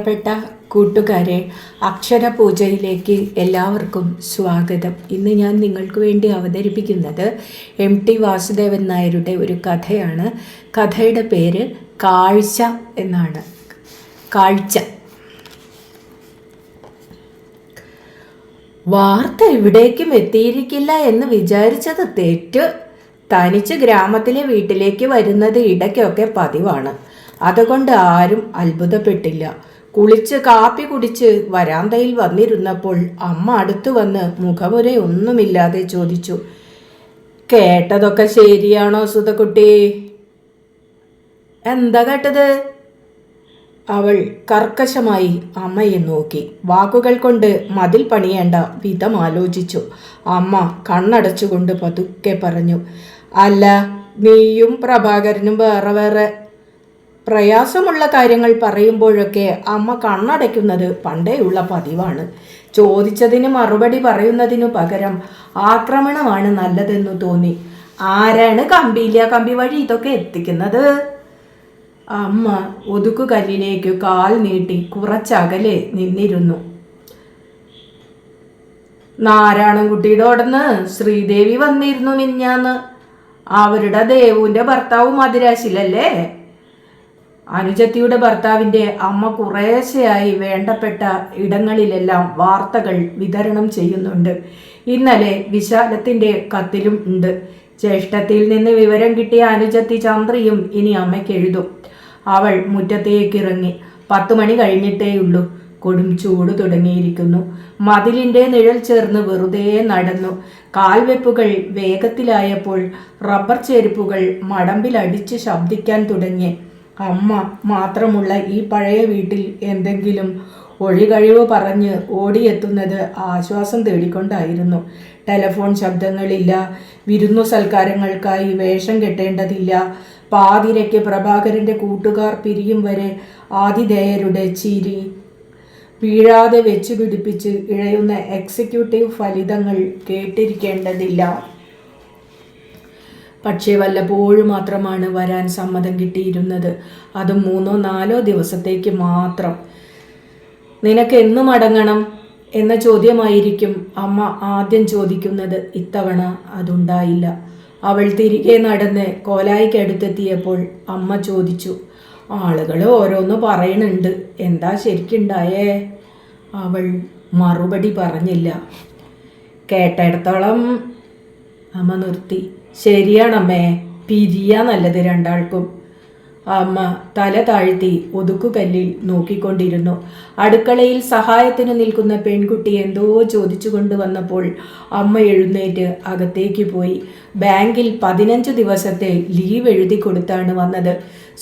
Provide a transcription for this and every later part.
പ്രിയപ്പെട്ട കൂട്ടുകാരെ, അക്ഷരപൂജയിലേക്ക് എല്ലാവർക്കും സ്വാഗതം. ഇന്ന് ഞാൻ നിങ്ങൾക്ക് വേണ്ടി അവതരിപ്പിക്കുന്നത് MT വാസുദേവൻ നായരുടെ ഒരു കഥയാണ്. കഥയുടെ പേര് കാഴ്ച എന്നാണ്. കാഴ്ച. വാർത്ത എവിടേക്കും എത്തിയിരിക്കില്ല എന്ന് വിചാരിച്ചത് തെറ്റ്. തനിച്ച് ഗ്രാമത്തിലെ വീട്ടിലേക്ക് വരുന്നത് ഇടയ്ക്കൊക്കെ പതിവാണ്. അതുകൊണ്ട് ആരും അത്ഭുതപ്പെട്ടില്ല. കുളിച്ച് കാപ്പി കുടിച്ച് വരാന്തയിൽ വന്നിരുന്നപ്പോൾ അമ്മ അടുത്തു വന്ന് മുഖമുരയൊന്നുമില്ലാതെ ചോദിച്ചു, കേട്ടതൊക്കെ ശരിയാണോ സുധക്കുട്ടി? എന്താ കേട്ടത്? അവൾ കർക്കശമായി അമ്മയെ നോക്കി. വാക്കുകൾ കൊണ്ട് മതിൽ പണിയേണ്ട വിധം ആലോചിച്ചു. അമ്മ കണ്ണടച്ചുകൊണ്ട് പതുക്കെ പറഞ്ഞു, അല്ല, നീയും പ്രഭാകരനും വേറെ വേറെ. പ്രയാസമുള്ള കാര്യങ്ങൾ പറയുമ്പോഴൊക്കെ അമ്മ കണ്ണടയ്ക്കുന്നത് പണ്ടേയുള്ള പതിവാണ്. ചോദിച്ചതിന് മറുപടി പറയുന്നതിനു പകരം ആക്രമണമാണ് നല്ലതെന്നു തോന്നി. ആരാണ് കമ്പി വഴി ഇതൊക്കെ എത്തിക്കുന്നത്? അമ്മ ഒതുക്കുകല്ലിലേക്ക് കാൽ നീട്ടി കുറച്ചകലെ നിന്നിരുന്നു. നാരായണൻകുട്ടിയുടെ ഓടന്ന് ശ്രീദേവി വന്നിരുന്നു മിഞ്ഞാന്ന്. അവരുടെ ദേവുവിൻ്റെ ഭർത്താവ് മദിരാശിലല്ലേ? അനുജത്തിയുടെ ഭർത്താവിൻ്റെ അമ്മ കുറേശ്ശെയായി വേണ്ടപ്പെട്ട ഇടങ്ങളിലെല്ലാം വാർത്തകൾ വിതരണം ചെയ്യുന്നുണ്ട്. ഇന്നലെ വിശാലത്തിൻ്റെ കത്തിലും ഉണ്ട്. ജ്യേഷ്ഠത്തിൽ നിന്ന് വിവരം കിട്ടിയ അനുജത്തി ചന്ദ്രയും ഇനി അമ്മയ്ക്ക് എഴുതും. അവൾ മുറ്റത്തേക്കിറങ്ങി. 10 മണി കഴിഞ്ഞിട്ടേയുള്ളൂ. കൊടും ചൂട് തുടങ്ങിയിരിക്കുന്നു. മതിലിൻ്റെ നിഴൽ ചേർന്ന് വെറുതെ നടന്നു. കാൽവെപ്പുകൾ വേഗത്തിലായപ്പോൾ റബ്ബർ ചെരുപ്പുകൾ മടമ്പിലടിച്ച് ശബ്ദിക്കാൻ തുടങ്ങി. അമ്മ മാത്രമുള്ള ഈ പഴയ വീട്ടിൽ എന്തെങ്കിലും ഒഴികഴിവ് പറഞ്ഞ് ഓടിയെത്തുന്നത് ആശ്വാസം തേടിക്കൊണ്ടായിരുന്നു. ടെലഫോൺ ശബ്ദങ്ങളില്ല. വിരുന്നു സൽക്കാരങ്ങൾക്കായി വേഷം കെട്ടേണ്ടതില്ല. പാതിരയ്ക്ക് പ്രഭാകരൻ്റെ കൂട്ടുകാർ പിരിയും വരെ ആതിഥേയരുടെ ചിരി വീഴാതെ വെച്ചു പിടിപ്പിച്ച് ഇഴയുന്ന എക്സിക്യൂട്ടീവ് ഫലിതങ്ങൾ കേട്ടിരിക്കേണ്ടതില്ല. പക്ഷേ വല്ലപ്പോഴും മാത്രമാണ് വരാൻ സമ്മതം കിട്ടിയിരുന്നത്. അതും 3-4 ദിവസത്തേക്ക് മാത്രം. നിനക്ക് എന്നു മടങ്ങണം എന്ന ചോദ്യമായിരിക്കും അമ്മ ആദ്യം ചോദിക്കുന്നത്. ഇത്തവണ അതുണ്ടായില്ല. അവൾ തിരികെ നടന്ന് കോലായിക്കടുത്തെത്തിയപ്പോൾ അമ്മ ചോദിച്ചു, ആളുകൾ ഓരോന്ന് പറയണുണ്ട്, എന്താ ശരിക്കുണ്ടായേ? അവൾ മറുപടി പറഞ്ഞില്ല. കേട്ടിടത്തോളം. അമ്മ നിർത്തി. ശരിയാണമ്മേ, പിരിയാ നല്ലത് രണ്ടാൾക്കും. അമ്മ തല താഴ്ത്തി ഒതുക്കുകല്ലിൽ നോക്കിക്കൊണ്ടിരുന്നു. അടുക്കളയിൽ സഹായത്തിന് നിൽക്കുന്ന പെൺകുട്ടി എന്തോ ചോദിച്ചു കൊണ്ടുവന്നപ്പോൾ അമ്മ എഴുന്നേറ്റ് അകത്തേക്ക് പോയി. ബാങ്കിൽ 15 ദിവസത്തെ ലീവ് എഴുതി കൊടുത്താണ് വന്നത്.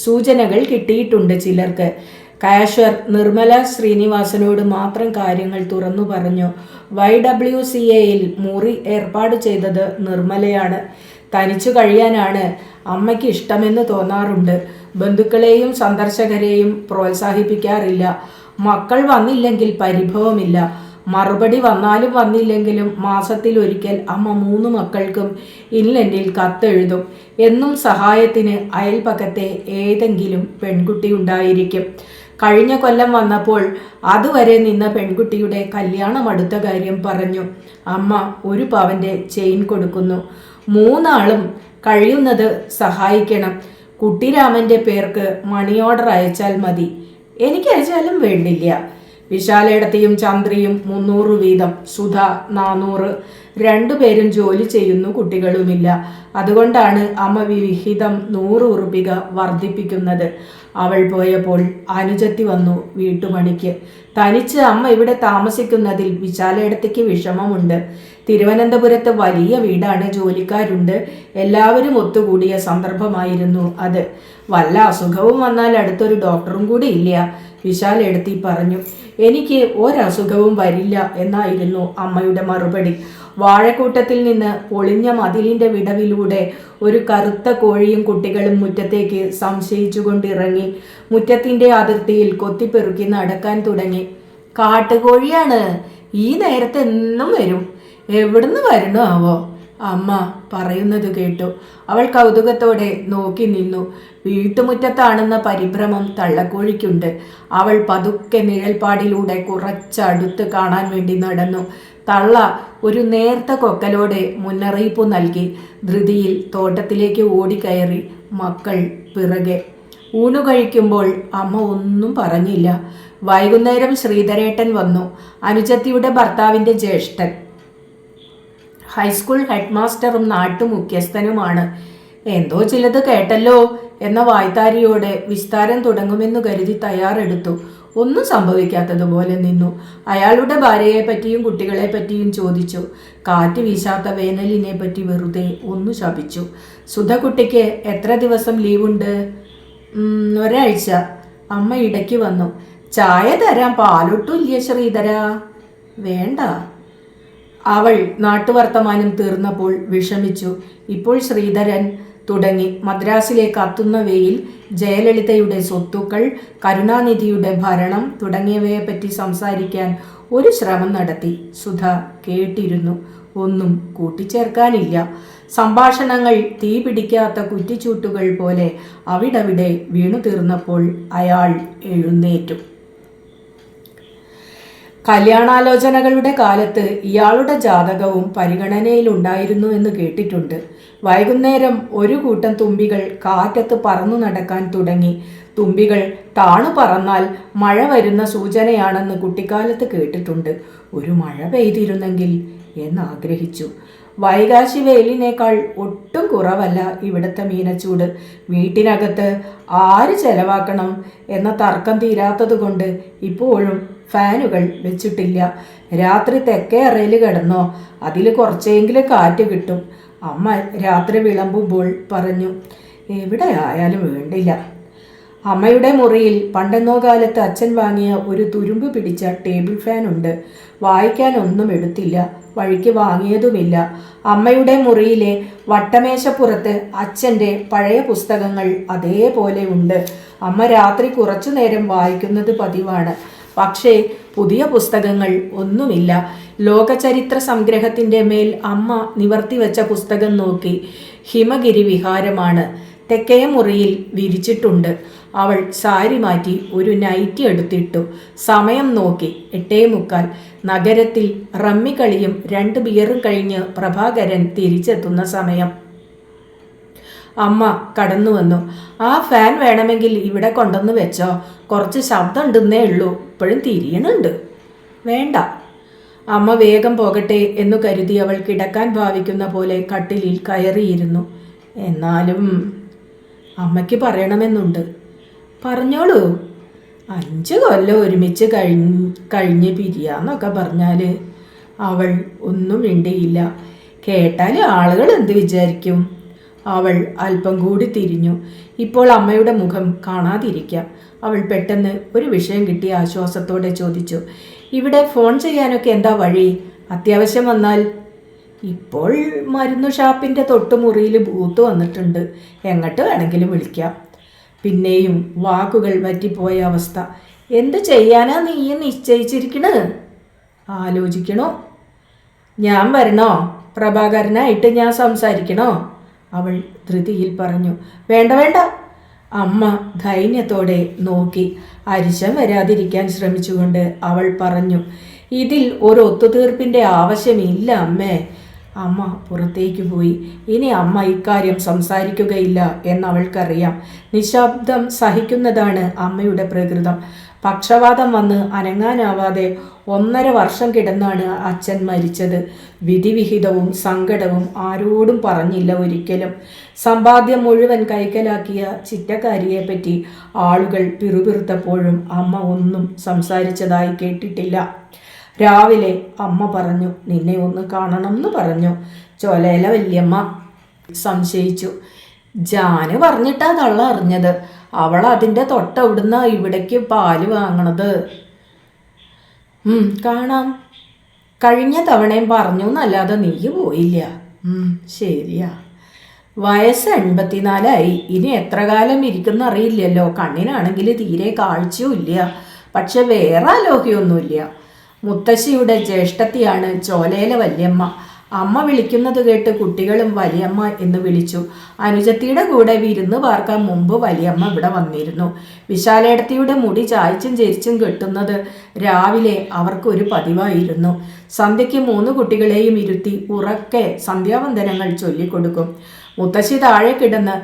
സൂചനകൾ കിട്ടിയിട്ടുണ്ട് ചിലർക്ക്. കാഷ്യർ നിർമ്മല ശ്രീനിവാസനോട് മാത്രം കാര്യങ്ങൾ തുറന്നു പറഞ്ഞു. YWCAയിൽ മുറി ഏർപ്പാട് ചെയ്തത് നിർമ്മലയാണ്. തനിച്ചു കഴിയാനാണ് അമ്മയ്ക്ക് ഇഷ്ടമെന്ന് തോന്നാറുണ്ട്. ബന്ധുക്കളെയും സന്ദർശകരെയും പ്രോത്സാഹിപ്പിക്കാറില്ല. മക്കൾ വന്നില്ലെങ്കിൽ പരിഭവമില്ല. മറുപടി വന്നാലും വന്നില്ലെങ്കിലും മാസത്തിലൊരിക്കൽ അമ്മ 3 മക്കൾക്കും ഇൻലൻഡിൽ കത്തെഴുതും. എന്നും സഹായത്തിന് അയൽപക്കത്തെ ഏതെങ്കിലും പെൺകുട്ടി ഉണ്ടായിരിക്കും. കഴിഞ്ഞ കൊല്ലം വന്നപ്പോൾ അതുവരെ നിന്ന പെൺകുട്ടിയുടെ കല്യാണം അടുത്ത കാര്യം പറഞ്ഞു. അമ്മ 1 പവൻ്റെ ചെയിൻ കൊടുക്കുന്നു. 3 ആളും കഴിയുന്നത് സഹായിക്കണം. കുട്ടിരാമൻ്റെ പേർക്ക് മണി ഓർഡർ അയച്ചാൽ മതി. എനിക്ക് അയച്ചാലും വേണ്ടില്ല. വിശാലേടത്തെയും ചന്ദ്രയും 300 വീതം, സുധ 400. 2 പേരും ജോലി ചെയ്യുന്നു, കുട്ടികളുമില്ല. അതുകൊണ്ടാണ് അമ്മ വിഹിതം 100 ഉറുപ്പിക വർദ്ധിപ്പിക്കുന്നത്. അവൾ പോയപ്പോൾ അനുജത്തി വന്നു വീട്ടുപണിക്ക്. തനിച്ച് അമ്മ ഇവിടെ താമസിക്കുന്നതിൽ വിശാലേടത്തേക്ക് വിഷമമുണ്ട്. തിരുവനന്തപുരത്ത് വലിയ വീടാണ്, ജോലിക്കാരുണ്ട്. എല്ലാവരും ഒത്തുകൂടിയ സന്ദർഭമായിരുന്നു അത്. വല്ല അസുഖവും വന്നാൽ അടുത്തൊരു ഡോക്ടറും കൂടി ഇല്ല, വിശാലേടത്തി പറഞ്ഞു. എനിക്ക് ഒരസുഖവും വരില്ല എന്നായിരുന്നു അമ്മയുടെ മറുപടി. വാഴക്കൂട്ടത്തിൽ നിന്ന് പൊളിഞ്ഞ മതിലിൻ്റെ വിടവിലൂടെ ഒരു കറുത്ത കോഴിയും കുട്ടികളും മുറ്റത്തേക്ക് സംശയിച്ചുകൊണ്ടിറങ്ങി. മുറ്റത്തിൻ്റെ അതിർത്തിയിൽ കൊത്തിപ്പെറുക്കി നടക്കാൻ തുടങ്ങി. കാട്ടുകോഴിയാണ്, ഈ നേരത്തെ എന്നും വരും. എവിടുന്ന് വരണോ ആവോ? അമ്മ പറയുന്നത് കേട്ടു. അവൾ കൗതുകത്തോടെ നോക്കി നിന്നു. വീട്ടുമുറ്റത്താണെന്ന പരിഭ്രമം തള്ളക്കോഴിക്കുണ്ട്. അവൾ പതുക്കെ നിഴൽപ്പാടിലൂടെ കുറച്ചടുത്ത് കാണാൻ വേണ്ടി നടന്നു. തള്ള ഒരു നേർത്ത കൊക്കലോടെ മുന്നറിയിപ്പ് നൽകി. ധൃതിയിൽ തോട്ടത്തിലേക്ക് ഓടിക്കയറി. മക്കൾ പിറകെ. ഊണു കഴിക്കുമ്പോൾ അമ്മ ഒന്നും പറഞ്ഞില്ല. വൈകുന്നേരം ശ്രീധരേട്ടൻ വന്നു. അനുജത്തിയുടെ ഭർത്താവിൻ്റെ ജ്യേഷ്ഠൻ. ഹൈസ്കൂൾ ഹെഡ് മാസ്റ്ററും നാട്ടുമുഖ്യസ്ഥനുമാണ്. എന്തോ ചിലത് കേട്ടല്ലോ എന്ന വായ്ത്താരിയോടെ വിസ്താരം തുടങ്ങുമെന്നു കരുതി തയ്യാറെടുത്തു. ഒന്നും സംഭവിക്കാത്തതുപോലെ നിന്നു. അയാളുടെ ഭാര്യയെ പറ്റിയും കുട്ടികളെ പറ്റിയും ചോദിച്ചു. കാറ്റ് വീശാത്ത വേനലിനെ പറ്റി വെറുതെ ഒന്നു ശപിച്ചു. സുധകുട്ടിക്ക് എത്ര ദിവസം ലീവുണ്ട്? ഒരാഴ്ച. അമ്മ ഇടയ്ക്ക് വന്നു. ചായ തരാം, പാലൊട്ടുമില്ല ശ്രീധര. വേണ്ട. അവൾ നാട്ടുവർത്തമാനം തീർന്നപ്പോൾ വിഷമിച്ചു. ഇപ്പോൾ ശ്രീധരൻ തുടങ്ങി. മദ്രാസിലെ കത്തുന്ന വെയിൽ, ജയലളിതയുടെ സ്വത്തുക്കൾ, കരുണാനിധിയുടെ ഭരണം തുടങ്ങിയവയെപ്പറ്റി സംസാരിക്കാൻ ഒരു ശ്രമം നടത്തി. സുധ കേട്ടിരുന്നു. ഒന്നും കൂട്ടിച്ചേർക്കാനില്ല. സംഭാഷണങ്ങൾ തീ പിടിക്കാത്ത കുറ്റിച്ചൂട്ടുകൾ പോലെ അവിടവിടെ വീണു തീർന്നപ്പോൾ അയാൾ എഴുന്നേറ്റു. കല്യാണാലോചനകളുടെ കാലത്ത് ഇയാളുടെ ജാതകവും പരിഗണനയിലുണ്ടായിരുന്നു എന്ന് കേട്ടിട്ടുണ്ട്. വൈകുന്നേരം ഒരു കൂട്ടം തുമ്പികൾ കാറ്റത്ത് പറന്നു നടക്കാൻ തുടങ്ങി. തുമ്പികൾ താണു പറന്നാൽ മഴ വരുന്ന സൂചനയാണെന്ന് കുട്ടിക്കാലത്ത് കേട്ടിട്ടുണ്ട്. ഒരു മഴ പെയ്തിരുന്നെങ്കിൽ എന്നാഗ്രഹിച്ചു. വൈകാശി വെയിലിനേക്കാൾ ഒട്ടും കുറവല്ല ഇവിടുത്തെ മീനച്ചൂട്. വീട്ടിനകത്ത് ആര് ചെലവാക്കണം എന്ന തർക്കം തീരാത്തതുകൊണ്ട് ഇപ്പോഴും ഫാനുകൾ വെച്ചിട്ടില്ല. രാത്രി തെക്കേ അറയിൽ കിടന്നോ, അതിൽ കുറച്ചെങ്കിലും കാറ്റ് കിട്ടും. അമ്മ രാത്രി വിളമ്പുമ്പോൾ പറഞ്ഞു. എവിടെ ആയാലും വേണ്ടില്ല. അമ്മയുടെ മുറിയിൽ പണ്ടെന്നോ കാലത്ത് അച്ഛൻ വാങ്ങിയ ഒരു തുരുമ്പ് പിടിച്ച ടേബിൾ ഫാൻ ഉണ്ട്. വായിക്കാനൊന്നും എടുത്തില്ല, വഴിക്ക് വാങ്ങിയതുമില്ല. അമ്മയുടെ മുറിയിലെ വട്ടമേശപ്പുറത്ത് അച്ഛൻ്റെ പഴയ പുസ്തകങ്ങൾ അതേപോലെ ഉണ്ട്. അമ്മ രാത്രി കുറച്ചു നേരം വായിക്കുന്നത് പതിവാണ്. പക്ഷേ പുതിയ പുസ്തകങ്ങൾ ഒന്നുമില്ല. ലോകചരിത്ര സംഗ്രഹത്തിൻ്റെ മേൽ അമ്മ നിവർത്തിവെച്ച പുസ്തകം നോക്കി. ഹിമഗിരി വിഹാരമാണ്. തെക്കേ മുറിയിൽ വിരിച്ചിട്ടുണ്ട്. അവൾ സാരി മാറ്റി ഒരു നൈറ്റി എടുത്തിട്ടു. സമയം നോക്കി 8:45. നഗരത്തിൽ റമ്മിക്കളിയും 2 ബിയറും കഴിഞ്ഞ് പ്രഭാകരൻ തിരിച്ചെത്തുന്ന സമയം. അമ്മ കടന്നു വന്നു. ആ ഫാൻ വേണമെങ്കിൽ ഇവിടെ കൊണ്ടുവന്ന് വെച്ചോ, കുറച്ച് ശബ്ദം ഉണ്ടെന്നേ ഉള്ളൂ, ഇപ്പോഴും തിരിയണുണ്ട്. വേണ്ട. അമ്മ വേഗം പോകട്ടെ എന്നു കരുതി അവൾ കിടക്കാൻ ഭാവിക്കുന്ന പോലെ കട്ടിലിൽ കയറിയിരുന്നു. എന്നാലും അമ്മയ്ക്ക് പറയണമെന്നുണ്ട്. പറഞ്ഞോളൂ. 5 കൊല്ലം ഒരുമിച്ച് കഴിഞ്ഞ് പിരിയാന്നൊക്കെ പറഞ്ഞാൽ. അവൾ ഒന്നും മിണ്ടിയില്ല. കേട്ടാൽ ആളുകൾ എന്ത് വിചാരിക്കും? അവൾ അല്പം കൂടി തിരിഞ്ഞു. ഇപ്പോൾ അമ്മയുടെ മുഖം കാണാതിരിക്കാം. അവൾ പെട്ടെന്ന് ഒരു വിഷയം കിട്ടിയ ആശ്വാസത്തോടെ ചോദിച്ചു. ഇവിടെ ഫോൺ ചെയ്യാനൊക്കെ എന്താ വഴി? അത്യാവശ്യം വന്നാൽ? ഇപ്പോൾ മരുന്നു ഷാപ്പിൻ്റെ തൊട്ടുമുറിയിൽ ബൂത്ത് വന്നിട്ടുണ്ട്. എങ്ങോട്ട് വേണമെങ്കിലും വിളിക്കാം. പിന്നെയും വാക്കുകൾ വറ്റിപ്പോയ അവസ്ഥ. എന്ത് ചെയ്യാനാ നീ നിശ്ചയിച്ചിരിക്കണ്? ആലോചിക്കണോ? ഞാൻ വരണോ? പ്രഭാകരനായിട്ട് ഞാൻ സംസാരിക്കണോ? അവൾ ധൃതിയിൽ പറഞ്ഞു. വേണ്ട വേണ്ട. അമ്മ ധൈര്യത്തോടെ നോക്കി. അരിശം വരാതിരിക്കാൻ ശ്രമിച്ചുകൊണ്ട് അവൾ പറഞ്ഞു. ഇതിൽ ഒരു ഒത്തുതീർപ്പിൻ്റെ ആവശ്യമില്ല അമ്മേ. അമ്മ പുറത്തേക്ക് പോയി. ഇനി അമ്മ ഇക്കാര്യം സംസാരിക്കുകയില്ല എന്നവൾക്കറിയാം. നിശബ്ദം സഹിക്കുന്നതാണ് അമ്മയുടെ പ്രകൃതം. പക്ഷവാതം വന്ന് അനങ്ങാനാവാതെ 1.5 വർഷം കിടന്നാണ് അച്ഛൻ മരിച്ചത്. വിധിവിഹിതവും സങ്കടവും ആരോടും പറഞ്ഞില്ല ഒരിക്കലും. സമ്പാദ്യം മുഴുവൻ കൈക്കലാക്കിയ ചിറ്റക്കാരിയെപ്പറ്റി ആളുകൾ പിറുപിറുത്തപ്പോഴും അമ്മ ഒന്നും സംസാരിച്ചതായി കേട്ടിട്ടില്ല. രാവിലെ അമ്മ പറഞ്ഞു, നിന്നെ ഒന്ന് കാണണം എന്ന് പറഞ്ഞു. ചോലയില വല്യമ്മ സംശയിച്ചു. ജാന് പറഞ്ഞിട്ടാ തള്ള അറിഞ്ഞത്. അവൾ അതിൻ്റെ തൊട്ടവിടുന്ന ഇവിടേക്ക് പാല് വാങ്ങണത്. കാണാം. കഴിഞ്ഞ തവണയും പറഞ്ഞു എന്നല്ലാതെ നീ പോയില്ല. ശരിയാ. വയസ്സ് 84ആയി. ഇനി എത്ര കാലം ഇരിക്കുന്ന അറിയില്ലല്ലോ. കണ്ണിനാണെങ്കിൽ തീരെ കാഴ്ചയും ഇല്ല. പക്ഷെ വേറെ ആലോഹ്യമൊന്നുമില്ല. മുത്തശ്ശിയുടെ ജ്യേഷ്ഠത്തിയാണ് ചോലയില വല്യമ്മ. അമ്മ വിളിക്കുന്നത് കേട്ട് കുട്ടികളും വലിയമ്മ എന്ന് വിളിച്ചു. അനുജത്തിയുടെ കൂടെ വിരുന്ന് പാർക്കാൻ മുമ്പ് വലിയമ്മ ഇവിടെ വന്നിരുന്നു. വിശാലേടത്തിയുടെ മുടി ചായച്ചും ചെരിച്ചും കെട്ടുന്നത് രാവിലെ അവർക്കൊരു പതിവായിരുന്നു. സന്ധ്യയ്ക്ക് 3 കുട്ടികളെയും ഇരുത്തി ഉറക്കെ സന്ധ്യാവന്ദനങ്ങൾ ചൊല്ലിക്കൊടുക്കും. മുത്തശ്ശി താഴെ കിടന്ന്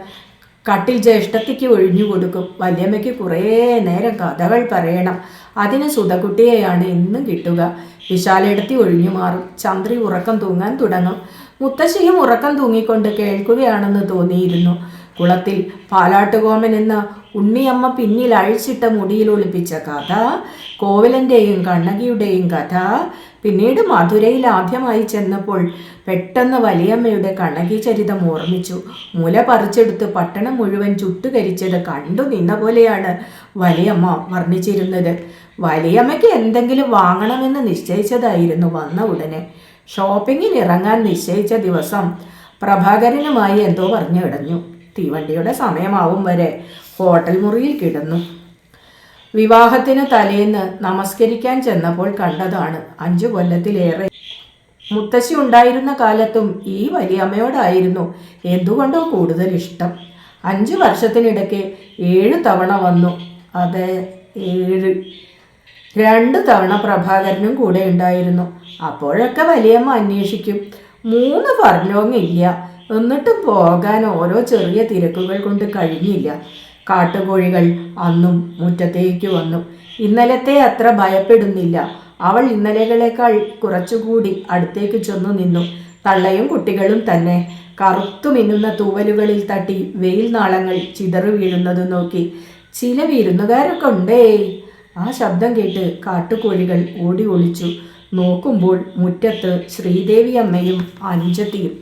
കട്ടിൽ ജ്യേഷ്ഠത്തിക്ക് ഒഴിഞ്ഞു കൊടുക്കും. വല്യമ്മയ്ക്ക് കുറേ നേരം കഥകൾ പറയണം. അതിന് സുധകുട്ടിയെയാണ് എന്നും കിട്ടുക. വിശാലെടുത്തി ഒഴിഞ്ഞു മാറും. ചന്ദ്രി ഉറക്കം തൂങ്ങാൻ തുടങ്ങും. മുത്തശ്ശിയും ഉറക്കം തൂങ്ങിക്കൊണ്ട് കേൾക്കുകയാണെന്ന് തോന്നിയിരുന്നു. കുളത്തിൽ പാലാട്ടുകോമൻ എന്ന ഉണ്ണിയമ്മ പിന്നിൽ അഴിച്ചിട്ട മുടിയിൽ ഒളിപ്പിച്ച കഥ, കോവിലൻ്റെയും കണ്ണകിയുടെയും കഥ, പിന്നീട് മധുരയിൽ ആദ്യമായി ചെന്നപ്പോൾ പെട്ടെന്ന് വലിയമ്മയുടെ കണ്ണകി ചരിതം ഓർമ്മിച്ചു. മുല പറിച്ചെടുത്ത് പട്ടണം മുഴുവൻ ചുട്ടുകരിച്ചത് കണ്ടു നിന്ന പോലെയാണ് വലിയമ്മ വർണ്ണിച്ചിരുന്നത്. വലിയമ്മയ്ക്ക് എന്തെങ്കിലും വാങ്ങണമെന്ന് നിശ്ചയിച്ചതായിരുന്നു. വന്ന ഉടനെ ഷോപ്പിങ്ങിന് ഇറങ്ങാൻ നിശ്ചയിച്ച ദിവസം പ്രഭാകരനുമായി എന്തോ പറഞ്ഞു കിടഞ്ഞു. തീവണ്ടിയുടെ സമയമാവും വരെ ഹോട്ടൽ മുറിയിൽ കിടന്നു. വിവാഹത്തിന് തലേന്ന് നമസ്കരിക്കാൻ ചെന്നപ്പോൾ കണ്ടതാണ്. 5 കൊല്ലത്തിലേറെ മുത്തശ്ശി ഉണ്ടായിരുന്ന കാലത്തും ഈ വലിയമ്മയോടായിരുന്നു എന്തുകൊണ്ടോ കൂടുതൽ ഇഷ്ടം. 5 വർഷത്തിനിടയ്ക്ക് 7 തവണ വന്നു. അതെ, 7. 2 തവണ പ്രഭാകരനും കൂടെ ഉണ്ടായിരുന്നു. അപ്പോഴൊക്കെ വലിയമ്മ അന്വേഷിക്കും. 3 ഫർലോങ് ഇല്ല. എന്നിട്ടും പോകാൻ ഓരോ ചെറിയ തിരക്കുകൾ കൊണ്ട് കഴിഞ്ഞില്ല. കാട്ടുകോഴികൾ അന്നും മുറ്റത്തേക്ക് വന്നു. ഇന്നലത്തെ അത്ര ഭയപ്പെടുന്നില്ല. അവൾ ഇന്നലെകളേക്കാൾ കുറച്ചുകൂടി അടുത്തേക്ക് ചെന്നു നിന്നു. തള്ളയും കുട്ടികളും തന്നെ കറുത്തു മിന്നുന്ന തൂവലുകളിൽ തട്ടി വെയിൽ നാളങ്ങൾ ചിതറി വീഴുന്നത് നോക്കി. ചില വിരുന്നുകാരൊക്കെ ഉണ്ടേ. ആ ശബ്ദം കേട്ട് കാട്ടുകോഴികൾ ഓടി ഒളിച്ചു. നോക്കുമ്പോൾ മുറ്റത്ത് ശ്രീദേവി അമ്മയും അനുജത്തിയും.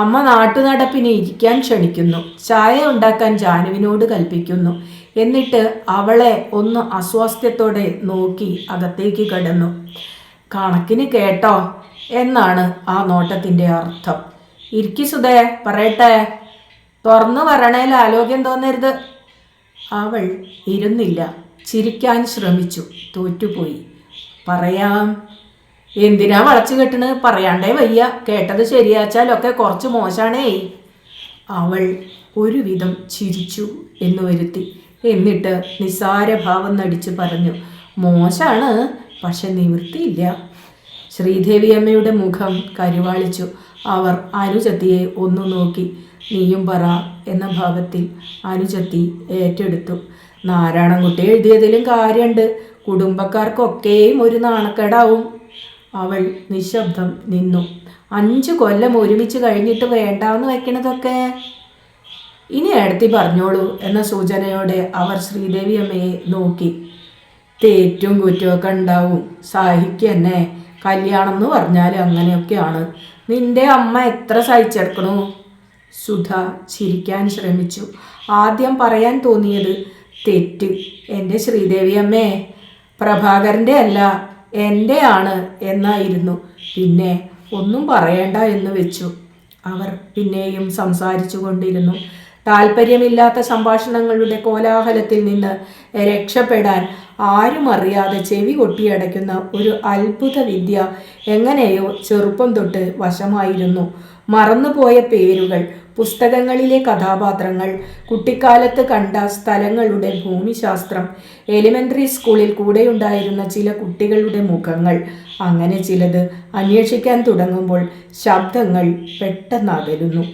അമ്മ നാട്ടുനടപ്പിന് ഇരിക്കാൻ ക്ഷണിക്കുന്നു. ചായ ഉണ്ടാക്കാൻ ജാനുവിനോട് കൽപ്പിക്കുന്നു. എന്നിട്ട് അവളെ ഒന്ന് അസ്വാസ്ഥ്യത്തോടെ നോക്കി അകത്തേക്ക് കടന്നു. കണക്കിന് കേട്ടോ എന്നാണ് ആ നോട്ടത്തിൻ്റെ അർത്ഥം. ഇരിക്കി സുധേ, പറയട്ടെ. തുറന്നു പറയണേൽ ആലോക്യം തോന്നരുത്. അവൾ ഇരുന്നില്ല. ചിരിക്കാൻ ശ്രമിച്ചു. തോറ്റുപോയി. പറയാം. എന്തിനാ വളച്ചു കെട്ടണ്? പറയാണ്ടേ വയ്യ. കേട്ടത് ശരിയാച്ചാലൊക്കെ കുറച്ച് മോശാണേ. അവൾ ഒരുവിധം ചിരിച്ചു എന്ന് വരുത്തി. എന്നിട്ട് നിസ്സാരഭാവം നടിച്ച് പറഞ്ഞു, മോശാണ്, പക്ഷെ നിവൃത്തിയില്ല. ശ്രീദേവി അമ്മയുടെ മുഖം കരുവാളിച്ചു. അവർ അനുജത്തിയെ ഒന്നു നോക്കി. നീയും പറ എന്ന ഭാവത്തിൽ അനുജത്തി ഏറ്റെടുത്തു. നാരായണൻകുട്ടി എഴുതിയതിലും കാര്യമുണ്ട്. കുടുംബക്കാർക്കൊക്കെയും ഒരു നാണക്കേടാവും. അവൾ നിശബ്ദം നിന്നു. 5 കൊല്ലം ഒരുമിച്ച് കഴിഞ്ഞിട്ട് വേണ്ടാന്ന് വെക്കണതൊക്കെ. ഇനി ഏടത്തി പറഞ്ഞോളൂ എന്ന സൂചനയോടെ അവർ ശ്രീദേവി അമ്മയെ നോക്കി. തേറ്റും കുറ്റമൊക്കെ ഉണ്ടാവും. സാഹിക്ക് തന്നെ കല്യാണം എന്ന് പറഞ്ഞാൽ അങ്ങനെയൊക്കെയാണ്. നിന്റെ അമ്മ എത്ര സഹിച്ചെടുക്കണു? സുധ ചിരിക്കാൻ ശ്രമിച്ചു. ആദ്യം പറയാൻ തോന്നിയത് തെറ്റ്. എൻ്റെ ശ്രീദേവി അമ്മേ, പ്രഭാകരൻ്റെ അല്ല എൻ്റെ ആണ് എന്നായിരുന്നു. പിന്നെ ഒന്നും പറയണ്ട എന്ന് വെച്ചു. അവർ പിന്നെയും സംസാരിച്ചു കൊണ്ടിരുന്നു. താല്പര്യമില്ലാത്ത സംഭാഷണങ്ങളുടെ കോലാഹലത്തിൽ നിന്ന് രക്ഷപ്പെടാൻ ആരും അറിയാതെ ചെവി കൊട്ടിയടയ്ക്കുന്ന ഒരു അത്ഭുത വിദ്യ എങ്ങനെയോ ചെറുപ്പം തൊട്ട് വശമായിരുന്നു. മറന്നുപോയ പേരുകൾ, പുസ്തകങ്ങളിലെ കഥാപാത്രങ്ങൾ, കുട്ടിക്കാലത്ത് കണ്ട സ്ഥലങ്ങളുടെ ഭൂമിശാസ്ത്രം, എലിമെൻ്ററി സ്കൂളിൽ കൂടെയുണ്ടായിരുന്ന ചില കുട്ടികളുടെ മുഖങ്ങൾ, അങ്ങനെ ചിലത് അന്വേഷിക്കാൻ തുടങ്ങുമ്പോൾ ശബ്ദങ്ങൾ പെട്ടെന്ന് അകലുന്നു.